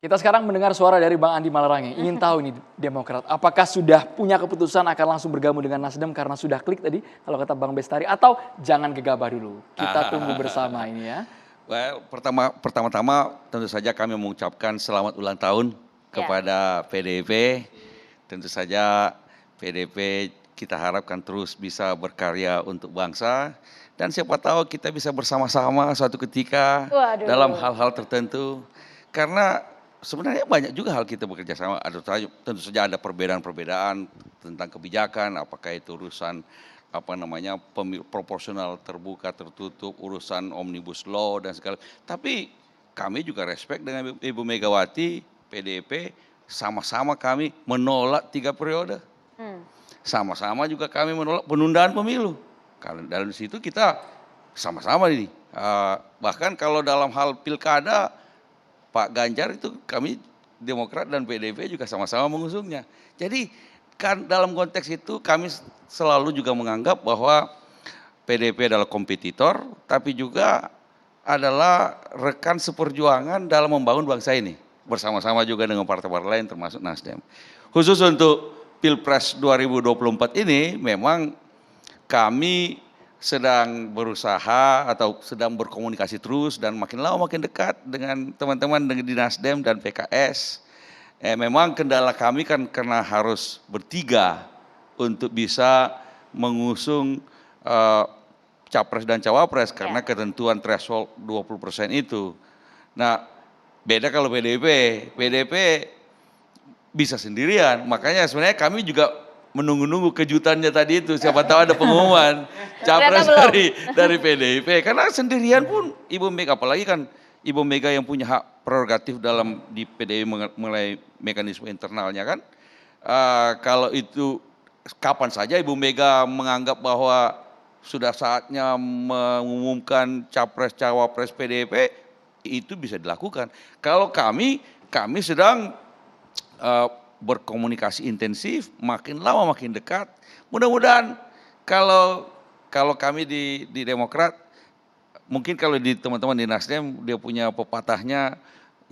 Kita sekarang mendengar suara dari Bang Andi Malarangeng. Ingin tahu ini Demokrat, apakah sudah punya keputusan akan langsung bergabung dengan Nasdem karena sudah klik tadi, kalau kata Bang Bestari, atau jangan gegabah dulu. Kita tunggu bersama ini ya. Well, pertama-tama tentu saja kami mengucapkan selamat ulang tahun kepada PDIP. Tentu saja PDIP kita harapkan terus bisa berkarya untuk bangsa. Dan siapa tahu kita bisa bersama-sama suatu ketika dalam hal-hal tertentu. Karena sebenarnya banyak juga hal kita bekerja sama. Tentu saja ada perbedaan-perbedaan tentang kebijakan, apakah itu urusan proporsional terbuka tertutup, urusan omnibus law dan segala. Tapi kami juga respect dengan Ibu Megawati, PDIP, sama-sama kami menolak 3 periode. Sama-sama juga kami menolak penundaan pemilu. Karena dalam situ kita sama-sama ini. Bahkan kalau dalam hal pilkada, Pak Ganjar itu kami Demokrat dan PDIP juga sama-sama mengusungnya. Jadi kan dalam konteks itu kami selalu juga menganggap bahwa PDIP adalah kompetitor, tapi juga adalah rekan seperjuangan dalam membangun bangsa ini. Bersama-sama juga dengan partai-partai lain termasuk Nasdem. Khusus untuk Pilpres 2024 ini memang kami sedang berusaha atau sedang berkomunikasi terus dan makin lama makin dekat dengan teman-teman di Nasdem dan PKS. Memang kendala kami kan karena harus bertiga untuk bisa mengusung capres dan cawapres karena ketentuan threshold 20% itu. Nah, beda kalau PDIP bisa sendirian. Makanya sebenarnya kami juga menunggu-nunggu kejutannya tadi itu. Siapa tahu ada pengumuman capres dari PDIP. Karena sendirian pun Ibu Mega, apalagi kan Ibu Mega yang punya hak prerogatif dalam di PDIP mulai mekanisme internalnya kan. Kalau itu kapan saja Ibu Mega menganggap bahwa sudah saatnya mengumumkan capres-cawapres PDIP, itu bisa dilakukan. Kalau kami sedang berkomunikasi intensif, makin lama makin dekat. Mudah-mudahan kalau kami di Demokrat, mungkin kalau di teman-teman di Nasdem dia punya pepatahnya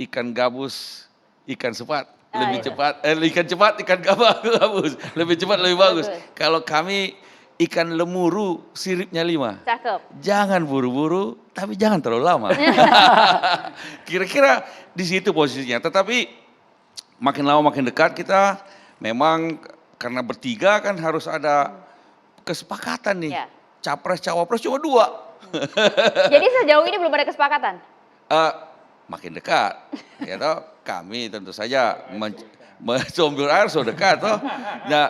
ikan gabus, ikan cepat, lebih cepat, ikan cepat, ikan gabus, lebih cepat lebih bagus. Kalau kami ikan lemuru, siripnya 5. Cakep. Jangan buru-buru, tapi jangan terlalu lama. Kira-kira di situ posisinya. Tetapi makin lama makin dekat kita, memang karena bertiga kan harus ada kesepakatan nih. Capres, cawapres cuma 2. Jadi sejauh ini belum ada kesepakatan? Makin dekat. Ya toh, kami tentu saja mencombur air so dekat toh. Nah,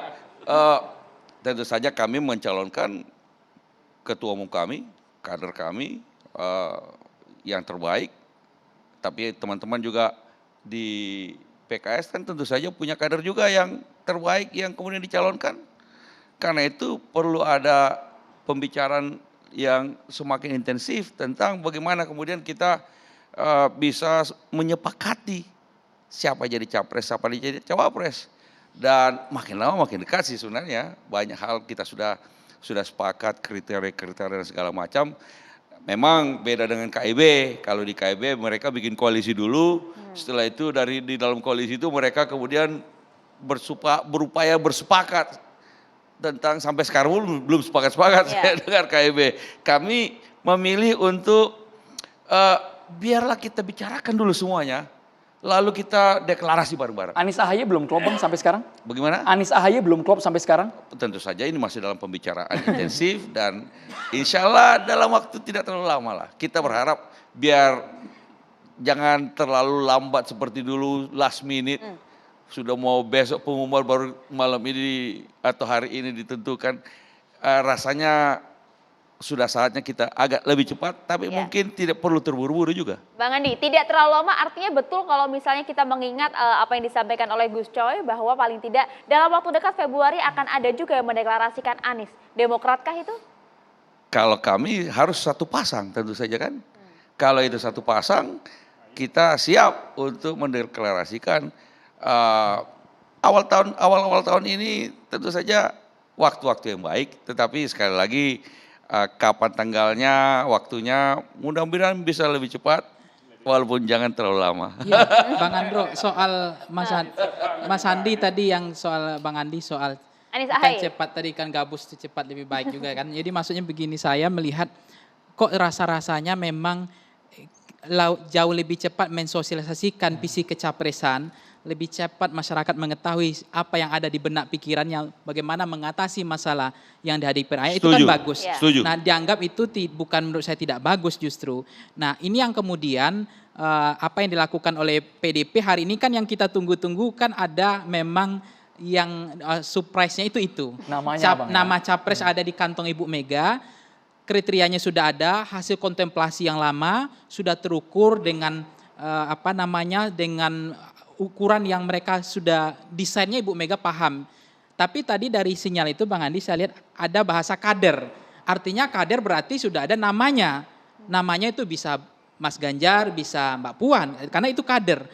tentu saja kami mencalonkan ketua umum kami, kader kami yang terbaik. Tapi teman-teman juga di PKS kan tentu saja punya kader juga yang terbaik yang kemudian dicalonkan. Karena itu perlu ada pembicaraan yang semakin intensif tentang bagaimana kemudian kita bisa menyepakati siapa jadi capres, siapa jadi cawapres. Dan makin lama makin dekat sih sebenarnya. Banyak hal kita sudah sepakat, kriteria-kriteria dan segala macam. Memang beda dengan KIB. Kalau di KIB mereka bikin koalisi dulu. Setelah itu di dalam koalisi itu mereka kemudian berupaya bersepakat tentang sampai sekarang belum sepakat-sepakat saya dengar KIB. Kami memilih untuk biarlah kita bicarakan dulu semuanya. Lalu kita deklarasi bareng-bareng. Anies AHY belum klop Bang sampai sekarang? Bagaimana? Anies AHY belum klop sampai sekarang? Tentu saja ini masih dalam pembicaraan intensif dan insya Allah dalam waktu tidak terlalu lama lah. Kita berharap biar jangan terlalu lambat seperti dulu last minute. Sudah mau besok pengumuman baru malam ini atau hari ini ditentukan. Rasanya sudah saatnya kita agak lebih cepat, tapi mungkin tidak perlu terburu-buru juga. Bang Andi, tidak terlalu lama artinya betul kalau misalnya kita mengingat apa yang disampaikan oleh Gus Coy bahwa paling tidak dalam waktu dekat Februari akan ada juga yang mendeklarasikan Anies. Demokratkah itu? Kalau kami harus satu pasang tentu saja kan. Kalau itu satu pasang, kita siap untuk mendeklarasikan awal tahun ini tentu saja waktu-waktu yang baik, tetapi sekali lagi kapan tanggalnya, waktunya, mudah-mudahan bisa lebih cepat. walaupun jangan terlalu lama. Ya, Bang Andro, soal Mas Andi tadi yang soal Bang Andi soal Anies kan Ahaye. cepat tadi kan gabus cepat lebih baik juga kan. Jadi maksudnya begini, saya melihat kok rasa-rasanya memang jauh lebih cepat mensosialisasikan visi kecapresan, lebih cepat masyarakat mengetahui apa yang ada di benak pikirannya, bagaimana mengatasi masalah yang dihadapi rakyat, itu kan Setuju. bagus. Ya. Setuju. Nah, dianggap itu bukan menurut saya tidak bagus justru. Nah, ini yang kemudian apa yang dilakukan oleh PDP hari ini kan yang kita tunggu-tunggu kan ada memang yang surprise-nya itu. Namanya, Bang, ya? Nama capres ada di kantong Ibu Mega, kriterianya sudah ada, hasil kontemplasi yang lama sudah terukur dengan dengan ukuran yang mereka sudah desainnya Ibu Mega paham. Tapi tadi dari sinyal itu Bang Andi saya lihat ada bahasa kader. Artinya kader berarti sudah ada namanya. Namanya itu bisa Mas Ganjar, bisa Mbak Puan, karena itu kader.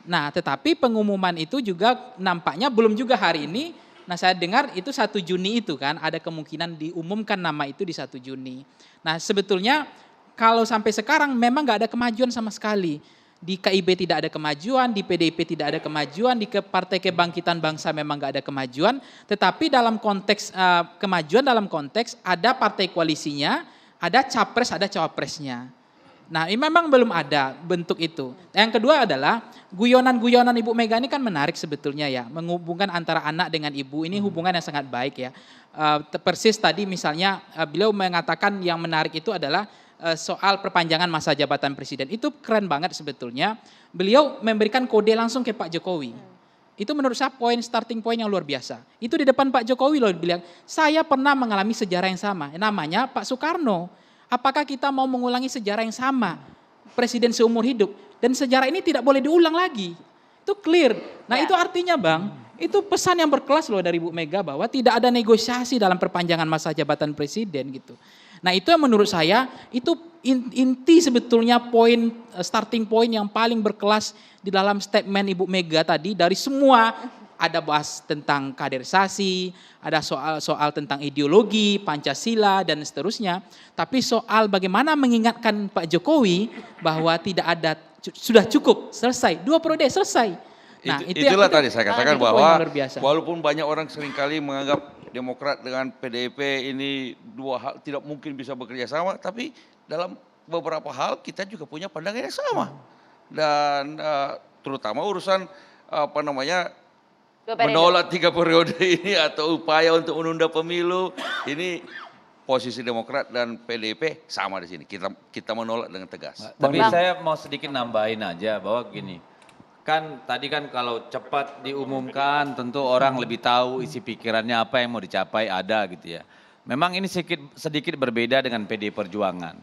Nah, tetapi pengumuman itu juga nampaknya belum juga hari ini. Nah, saya dengar itu 1 Juni itu kan, ada kemungkinan diumumkan nama itu di 1 Juni. Nah, sebetulnya kalau sampai sekarang memang nggak ada kemajuan sama sekali. Di KIB tidak ada kemajuan, di PDIP tidak ada kemajuan, di Partai Kebangkitan Bangsa memang nggak ada kemajuan. Tetapi dalam konteks kemajuan dalam konteks ada partai koalisinya, ada capres, ada cawapresnya. Nah, ini memang belum ada bentuk itu. Yang kedua adalah guyonan-guyonan Ibu Mega ini kan menarik sebetulnya ya, menghubungkan antara anak dengan ibu, ini hubungan yang sangat baik ya. Persis tadi misalnya beliau mengatakan yang menarik itu adalah soal perpanjangan masa jabatan presiden. Itu keren banget sebetulnya. Beliau memberikan kode langsung ke Pak Jokowi. Itu menurut saya starting point yang luar biasa. Itu di depan Pak Jokowi loh bilang, saya pernah mengalami sejarah yang sama. Namanya Pak Soekarno. Apakah kita mau mengulangi sejarah yang sama? Presiden seumur hidup. Dan sejarah ini tidak boleh diulang lagi. Itu clear. Nah itu artinya Bang, itu pesan yang berkelas loh dari Bu Mega bahwa tidak ada negosiasi dalam perpanjangan masa jabatan presiden gitu. Nah itu yang menurut saya itu inti sebetulnya starting point yang paling berkelas di dalam statement Ibu Mega tadi dari semua. Ada bahas tentang kaderisasi, ada soal tentang ideologi, Pancasila dan seterusnya. Tapi soal bagaimana mengingatkan Pak Jokowi bahwa tidak ada, sudah cukup, selesai. 2 periode selesai. Nah, itulah tadi saya katakan itu bahwa poin yang luar biasa. walaupun banyak orang seringkali menganggap Demokrat dengan PDIP ini 2 hal tidak mungkin bisa bekerja sama, tapi dalam beberapa hal kita juga punya pandangan yang sama. Dan terutama urusan menolak 3 periode ini atau upaya untuk menunda pemilu, ini posisi Demokrat dan PDIP sama di sini. Kita menolak dengan tegas. Tapi saya mau sedikit nambahin aja bahwa gini, kan tadi kan kalau cepat diumumkan tentu orang lebih tahu isi pikirannya apa yang mau dicapai ada gitu ya. Memang ini sedikit berbeda dengan PDI Perjuangan.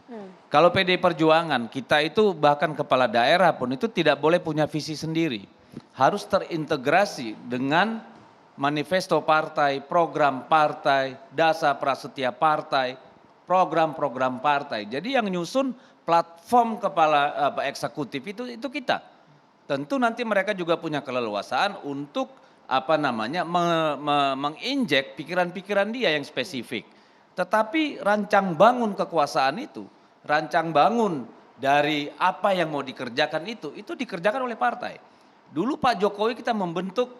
Kalau PDI Perjuangan kita itu bahkan kepala daerah pun itu tidak boleh punya visi sendiri. Harus terintegrasi dengan manifesto partai, program partai, dasar prasetya partai, program-program partai. Jadi yang nyusun platform kepala eksekutif itu kita. Tentu nanti mereka juga punya keleluasaan untuk menginjek pikiran-pikiran dia yang spesifik. Tetapi rancang bangun kekuasaan itu, rancang bangun dari apa yang mau dikerjakan itu dikerjakan oleh partai. Dulu Pak Jokowi kita membentuk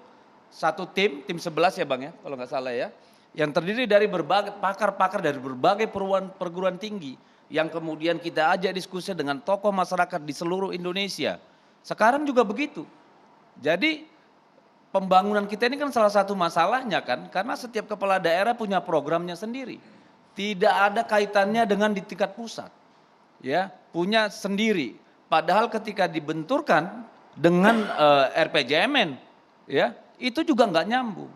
satu tim 11 ya Bang ya, kalau nggak salah ya, yang terdiri dari berbagai pakar-pakar dari berbagai perguruan tinggi, yang kemudian kita ajak diskusi dengan tokoh masyarakat di seluruh Indonesia. Sekarang juga begitu. Jadi pembangunan kita ini kan salah satu masalahnya kan, karena setiap kepala daerah punya programnya sendiri. Tidak ada kaitannya dengan di tingkat pusat. Ya, punya sendiri. Padahal ketika dibenturkan dengan RPJMN, ya itu juga nggak nyambung.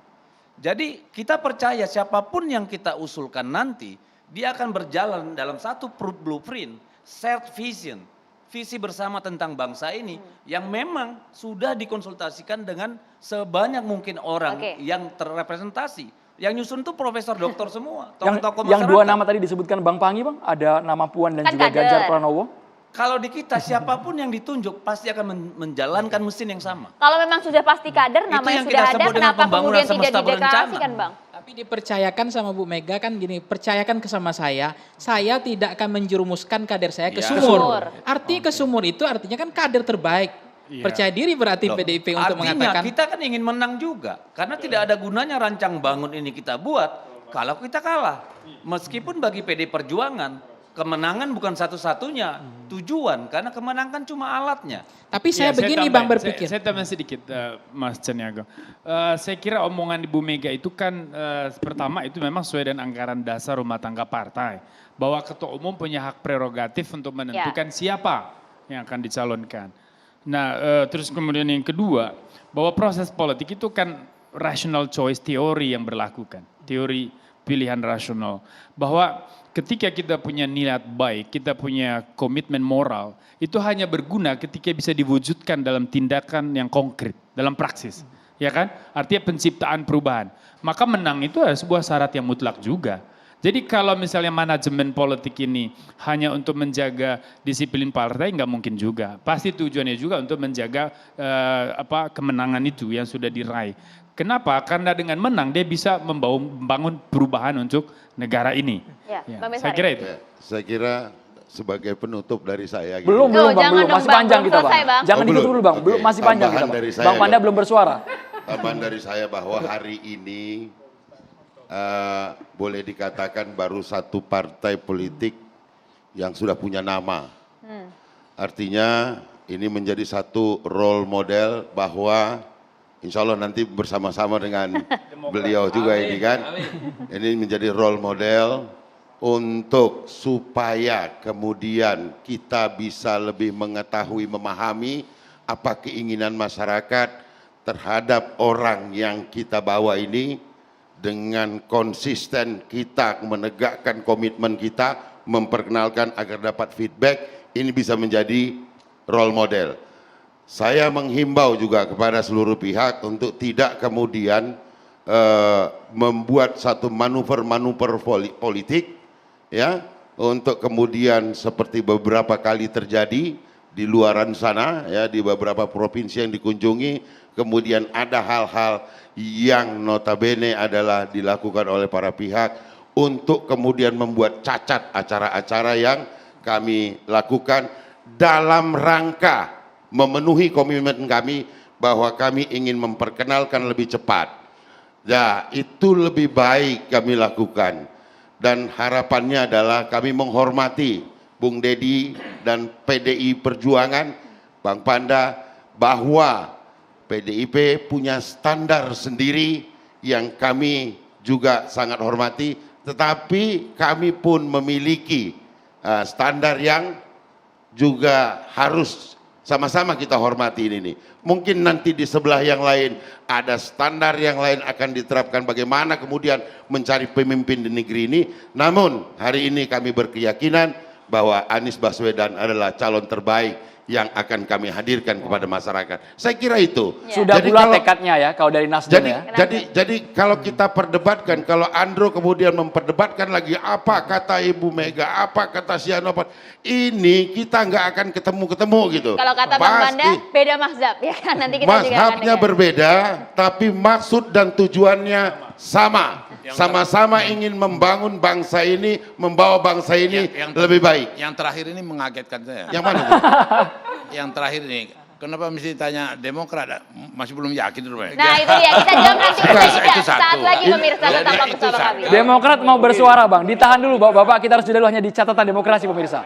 Jadi kita percaya siapapun yang kita usulkan nanti, dia akan berjalan dalam satu blueprint, shared vision, visi bersama tentang bangsa ini yang memang sudah dikonsultasikan dengan sebanyak mungkin orang yang terrepresentasi. Yang nyusun tuh profesor doktor semua, tokoh-tokoh masyarakat. Yang 2 nama tadi disebutkan Bang Pangi Bang, ada nama Puan dan juga Ganjar Pranowo. Kalau di kita siapapun yang ditunjuk pasti akan menjalankan mesin yang sama. Kalau memang sudah pasti kader, nama yang yang kita sudah ada, sebut dengan kenapa pembangunan kemudian tidak semesta berencana. dideklarasikan Bang? Tapi dipercayakan sama Bu Mega kan gini, percayakan ke sama saya tidak akan menjerumuskan kader saya ke Ya. sumur. Ke sumur. Artinya ke sumur itu artinya kan kader terbaik. Iya. Percaya diri berarti Loh, PDIP untuk artinya mengatakan kita kan ingin menang juga. Karena tidak ada gunanya rancang bangun ini kita buat kalau kita kalah. Meskipun bagi PD Perjuangan kemenangan bukan satu-satunya tujuan, karena kemenangan cuma alatnya. tapi saya Ya, begini tambahin. Bang berpikir. Saya tambah sedikit Mas Caniago. Saya kira omongan Ibu Mega itu kan pertama itu memang sesuai dengan anggaran dasar rumah tangga partai. Bahwa ketua umum punya hak prerogatif untuk menentukan siapa yang akan dicalonkan. Nah terus kemudian yang kedua, bahwa proses politik itu kan rational choice teori yang berlaku kan. Teori pilihan rasional. Bahwa ketika kita punya niat baik, kita punya komitmen moral, itu hanya berguna ketika bisa diwujudkan dalam tindakan yang konkret, dalam praksis. Ya kan? Artinya penciptaan perubahan. Maka menang itu adalah sebuah syarat yang mutlak juga. Jadi kalau misalnya manajemen politik ini hanya untuk menjaga disiplin partai, nggak mungkin juga. Pasti tujuannya juga untuk menjaga kemenangan itu yang sudah diraih. Kenapa? Karena dengan menang dia bisa membangun perubahan untuk negara ini. Ya, Ya, Bang saya Bestari. kira itu. Ya, saya kira sebagai penutup dari saya. Belum, Tuh, belum Bang, jangan belum. dong, Masih Bang. panjang Belum kita selesai, Bang. Bang. Jangan Oh, ditutup belum? dulu Bang, belum, Oke, masih panjang kita tambahan Bang. dari saya, Bang Panda Bang. belum bersuara. Tambahan dari saya bahwa hari ini boleh dikatakan baru satu partai politik yang sudah punya nama. Artinya ini menjadi satu role model bahwa insya Allah nanti bersama-sama dengan beliau juga ini kan. Ini menjadi role model untuk supaya kemudian kita bisa lebih mengetahui, memahami apa keinginan masyarakat terhadap orang yang kita bawa ini, dengan konsisten kita menegakkan komitmen kita, memperkenalkan agar dapat feedback, ini bisa menjadi role model. Saya menghimbau juga kepada seluruh pihak untuk tidak kemudian membuat satu manuver-manuver politik ya, untuk kemudian seperti beberapa kali terjadi di luaran sana ya, di beberapa provinsi yang dikunjungi, kemudian ada hal-hal yang notabene adalah dilakukan oleh para pihak untuk kemudian membuat cacat acara-acara yang kami lakukan dalam rangka memenuhi komitmen kami bahwa kami ingin memperkenalkan lebih cepat. Ya, itu lebih baik kami lakukan. Dan harapannya adalah kami menghormati Bung Dedi dan PDI Perjuangan, Bang Panda, bahwa PDIP punya standar sendiri yang kami juga sangat hormati, tetapi kami pun memiliki standar yang juga harus sama-sama kita hormati ini. Mungkin nanti di sebelah yang lain ada standar yang lain akan diterapkan bagaimana kemudian mencari pemimpin di negeri ini. Namun hari ini kami berkeyakinan bahwa Anies Baswedan adalah calon terbaik yang akan kami hadirkan kepada masyarakat. Saya kira itu. Sudah Jadi bulat kalau- tekadnya ya kalau dari Nasdem ya. jadi kalau kita perdebatkan, kalau Andro kemudian memperdebatkan lagi apa kata Ibu Mega, apa kata Sianopat, ini kita nggak akan ketemu gitu. Kalau kata Bang Panda, beda mazhab ya kan. Nanti kita juga akan Mazhabnya dengar. berbeda, tapi maksud dan tujuannya sama. Sama-sama ingin membangun bangsa ini, membawa bangsa ini lebih baik. Yang terakhir ini mengagetkan saya. Yang mana itu? Yang terakhir ini, kenapa mesti tanya Demokrat? Masih belum yakin dulu. Nah itu dia, kita jawab nanti Itu usai jeda. satu. Saat lagi pemirsa Jadi tetaplah itu bersama satu. kami. Demokrat mau bersuara Bang, ditahan dulu Bapak-bapak, kita harus jeda dulu hanya di catatan demokrasi pemirsa.